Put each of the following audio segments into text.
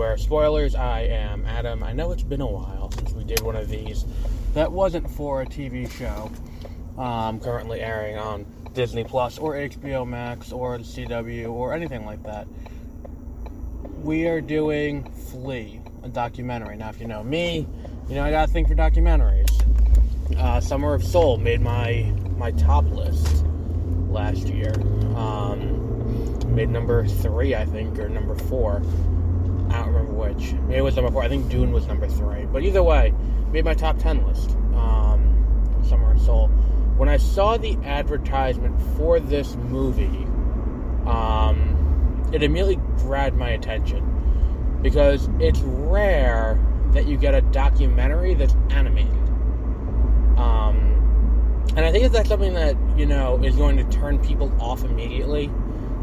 Everywhere Spoilers. I am Adam. I know it's been a while since we did one of these that wasn't for a TV show currently airing on Disney Plus or HBO Max or the CW or anything like that. We are doing Flea, a documentary. Now, if you know me, you know I got a thing for documentaries. Summer of Soul made my top list last year. Made number 3, I think, or number 4. I don't remember which. Maybe it was number 4. I think Dune was number 3. But either way, made my top 10 list. Summer of Soul. When I saw the advertisement for this movie, it immediately grabbed my attention. Because it's rare that you get a documentary that's animated. And I think that's something that, you know, is going to turn people off immediately.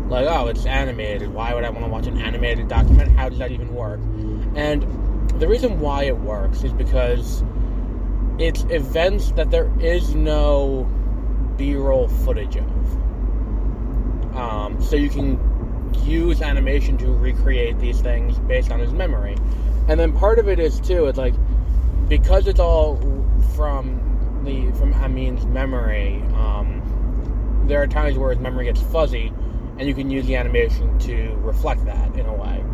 Like, oh, it's animated. Why would I want to watch an animated documentary? How does that even work? And the reason why it works is because it's events that there is no B-roll footage of. So you can use animation to recreate these things based on his memory. And then part of it is, too, it's like, because it's all from Amin's memory, there are times where his memory gets fuzzy, and you can use the animation to reflect that in a way.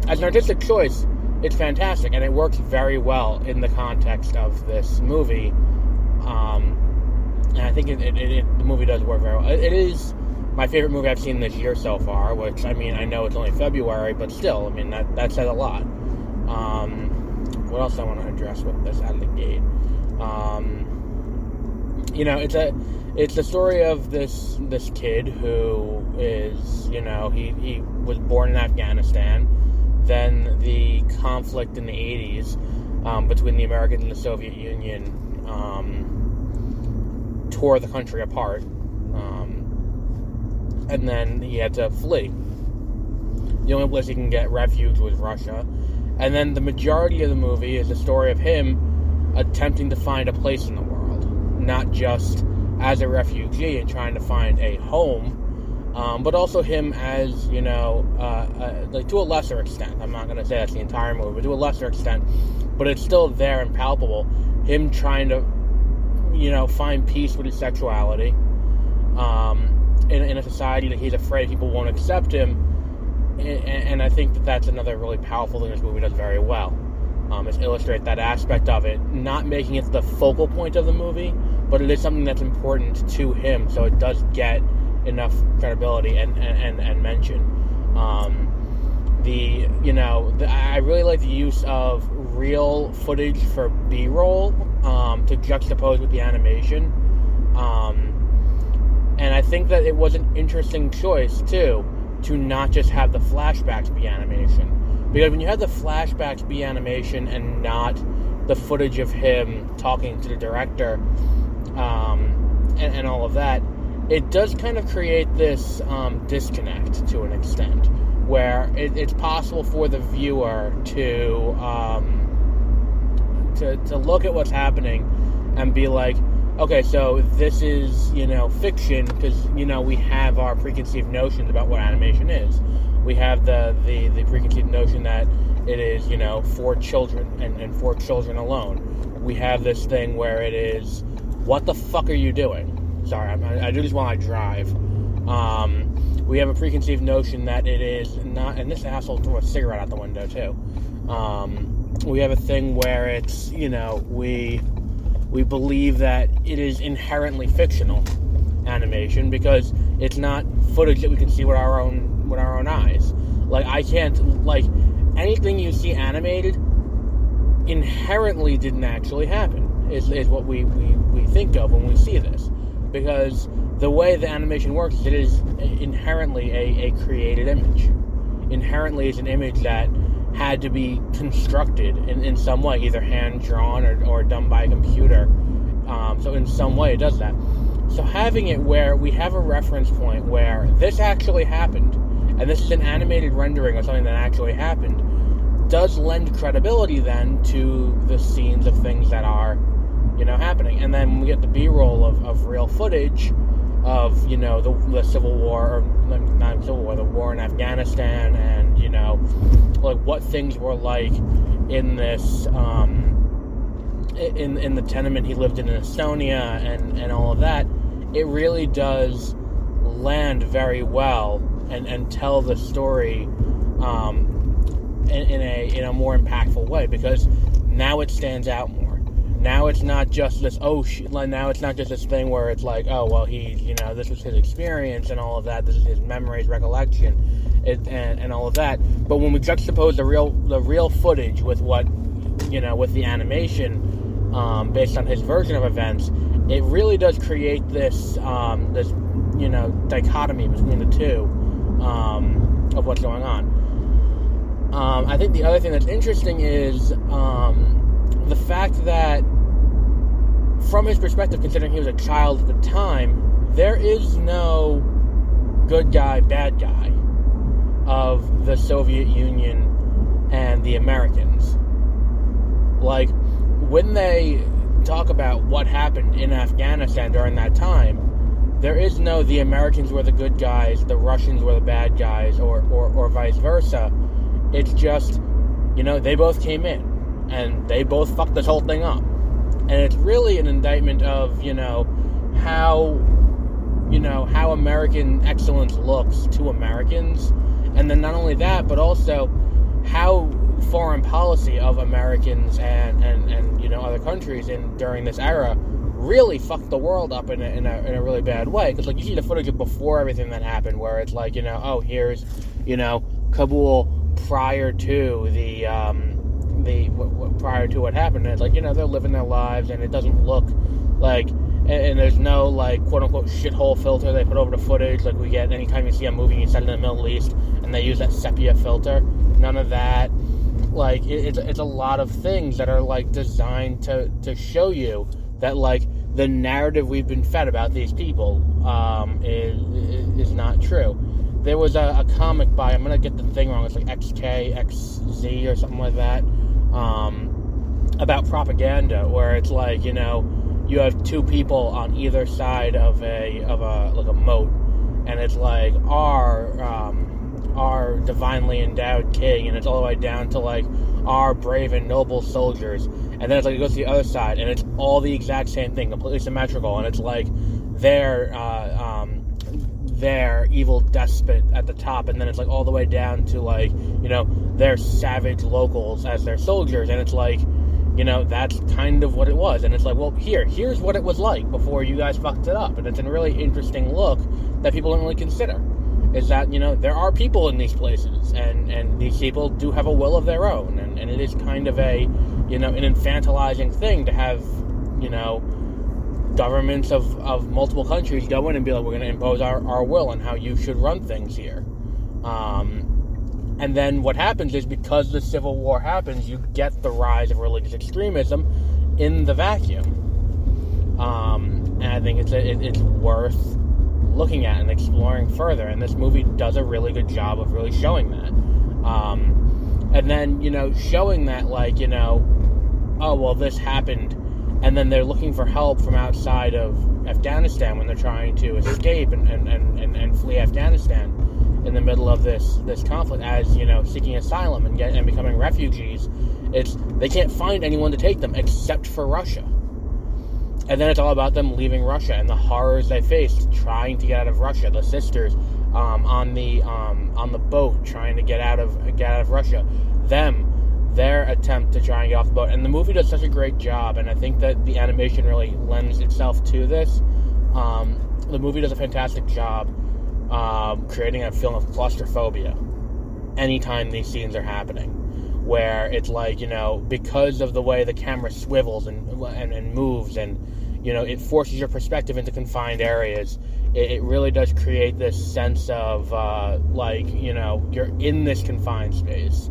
As an artistic choice, it's fantastic, and it works very well in the context of this movie. And I think the movie does work very well. It is my favorite movie I've seen this year so far, which, I mean, I know it's only February, but still, I mean, that says a lot. What else I want to address with this out of the gate? You know, it's the story of this kid who is, you know, he was born in Afghanistan. Then the conflict in the 80s between the Americans and the Soviet Union tore the country apart. And then he had to flee. The only place he can get refuge was Russia. And then the majority of the movie is the story of him attempting to find a place in the world. Not just as a refugee and trying to find a home, but also him as, you know, like to a lesser extent. I'm not going to say that's the entire movie, but to a lesser extent. But it's still there and palpable. Him trying to, you know, find peace with his sexuality in a society that he's afraid people won't accept him. And I think that's another really powerful thing this movie does very well. Is illustrate that aspect of it, not making it the focal point of the movie, but it is something that's important to him, so it does get enough credibility and mention. I really like the use of real footage for B-roll to juxtapose with the animation. And I think that it was an interesting choice, too, to not just have the flashbacks be animation. Because when you have the flashbacks be animation and not the footage of him talking to the director and all of that, it does kind of create this disconnect to an extent, where it's possible for the viewer to look at what's happening and be like, okay, so this is, you know, fiction, because, you know, we have our preconceived notions about what animation is. We have the preconceived notion that it is, you know, for children and for children alone. We have this thing where it is, what the fuck are you doing? Sorry, I do this while I drive. We have a preconceived notion that it is not, and this asshole threw a cigarette out the window too. We have a thing where it's, you know, we believe that it is inherently fictional animation because it's not footage that we can see with our own eyes. Like, I can't, like, anything you see animated inherently didn't actually happen, is what we think of when we see this. Because the way the animation works is it is inherently a created image. Inherently it's an image that had to be constructed in some way, either hand-drawn or done by a computer. So in some way it does that. So having it where we have a reference point where this actually happened, and this is an animated rendering of something that actually happened, does lend credibility then to the scenes of things that are, you know, happening. And then we get the B-roll of real footage of, you know, the Civil War, or not Civil War, the war in Afghanistan, and, you know, like what things were like in this in the tenement he lived in Estonia and all of that, it really does land very well and tell the story in a more impactful way, because now it stands out more. Now it's not just this now it's not just this thing where it's like, oh well, this was his experience and all of that, this is his memories, recollection, and all of that. But when we juxtapose the real footage with what with the animation based on his version of events, it really does create this dichotomy between the two of what's going on. I think the other thing that's interesting is the fact that, from his perspective, considering he was a child at the time, there is no good guy, bad guy of the Soviet Union and the Americans. Like, when they talk about what happened in Afghanistan during that time, there is no the Americans were the good guys, the Russians were the bad guys, or vice versa. It's just, they both came in, and they both fucked this whole thing up. And it's really an indictment of, how American excellence looks to Americans. And then not only that, but also how foreign policy of Americans and other countries during this era really fucked the world up in a really bad way. Because, you see the footage of before everything that happened, where it's like, here's, Kabul prior to prior to what happened. And it's like, they're living their lives, and it doesn't look like, and there's no, quote unquote shithole filter they put over the footage like we get anytime you see a movie set in the Middle East and they use that sepia filter. None of that. It's a lot of things that are designed to show you that the narrative we've been fed about these people is not true. There was a comic by, I'm gonna get the thing wrong, it's XKXZ or something like that, about propaganda, where it's you have two people on either side of a moat, and it's our divinely endowed king, and it's all the way down to our brave and noble soldiers, and then it goes to the other side, and it's all the exact same thing, completely symmetrical, and it's their evil despot at the top, and then it's all the way down to their savage locals as their soldiers, and it's that's kind of what it was. And it's here's what it was like before you guys fucked it up. And it's a really interesting look that people don't really consider, is that there are people in these places, and these people do have a will of their own, and it is kind of a an infantilizing thing to have governments of multiple countries go in and be like, we're going to impose our will on how you should run things here. And then what happens is, because the Civil War happens, you get the rise of religious extremism in the vacuum. And I think it's worth looking at and exploring further. And this movie does a really good job of really showing that. And then, showing that, oh, well, this happened. And then they're looking for help from outside of Afghanistan when they're trying to escape and flee Afghanistan in the middle of this conflict, as seeking asylum and becoming refugees. They can't find anyone to take them except for Russia, and then it's all about them leaving Russia and the horrors they faced trying to get out of Russia. The sisters on the boat trying to get out of Russia, their attempt to try and get off the boat. And the movie does such a great job, and I think that the animation really lends itself to this. The movie does a fantastic job creating a feeling of claustrophobia anytime these scenes are happening, where it's because of the way the camera swivels and moves, and it forces your perspective into confined areas. It really does create this sense of you're in this confined space,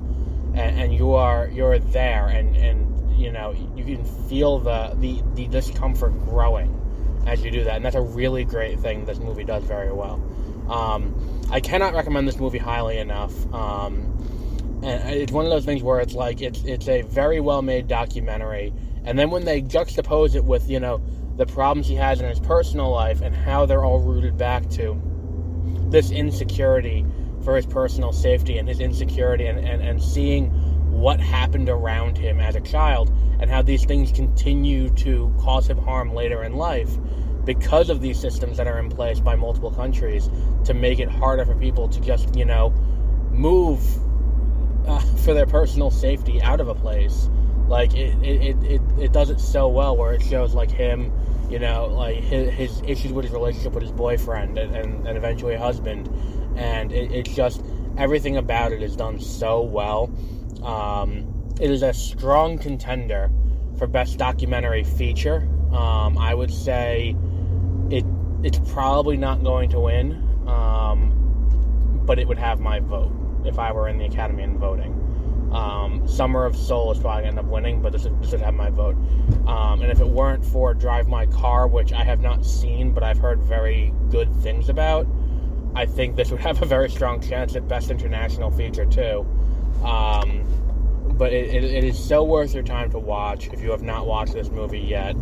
and you're there, and you can feel the discomfort growing as you do that, and that's a really great thing this movie does very well. I cannot recommend this movie highly enough. And it's one of those things where it's it's a very well-made documentary, and then when they juxtapose it with, the problems he has in his personal life and how they're all rooted back to this insecurity for his personal safety and his insecurity, and seeing what happened around him as a child and how these things continue to cause him harm later in life because of these systems that are in place by multiple countries to make it harder for people to just, move for their personal safety out of a place. Like, it does it so well, where it shows, like, him, like, his issues with his relationship with his boyfriend and eventually husband, and it's just, everything about it is done so well. It is a strong contender for Best Documentary Feature. I would say it's probably not going to win, but it would have my vote if I were in the Academy and voting. Summer of Soul is probably going to end up winning, but this would have my vote. And if it weren't for Drive My Car, which I have not seen, but I've heard very good things about, I think this would have a very strong chance at Best International Feature, too. But it is so worth your time to watch if you have not watched this movie yet.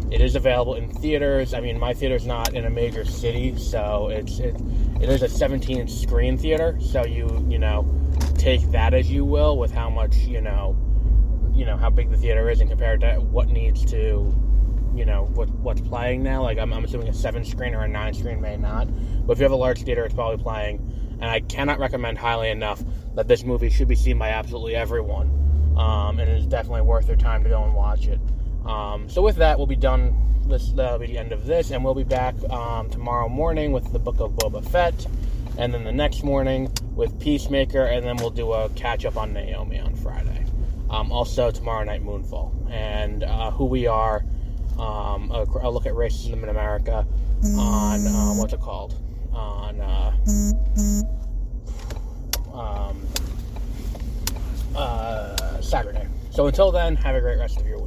It is available in theaters. I mean, my theater's not in a major city, so it is a 17-inch screen theater, so you take that as you will with how much, how big the theater is and compared to what needs to, what's playing now. Like, I'm assuming a 7-screen or a 9-screen may not. But if you have a large theater, it's probably playing. And I cannot recommend highly enough that this movie should be seen by absolutely everyone. And it is definitely worth their time to go and watch it. So with that, we'll be done. That'll be the end of this. And we'll be back tomorrow morning with the Book of Boba Fett. And then the next morning with Peacemaker. And then we'll do a catch-up on Naomi on Friday. Also, tomorrow night, Moonfall. And Who We Are. A look at racism in America on, what's it called? On Saturday. So until then, have a great rest of your week.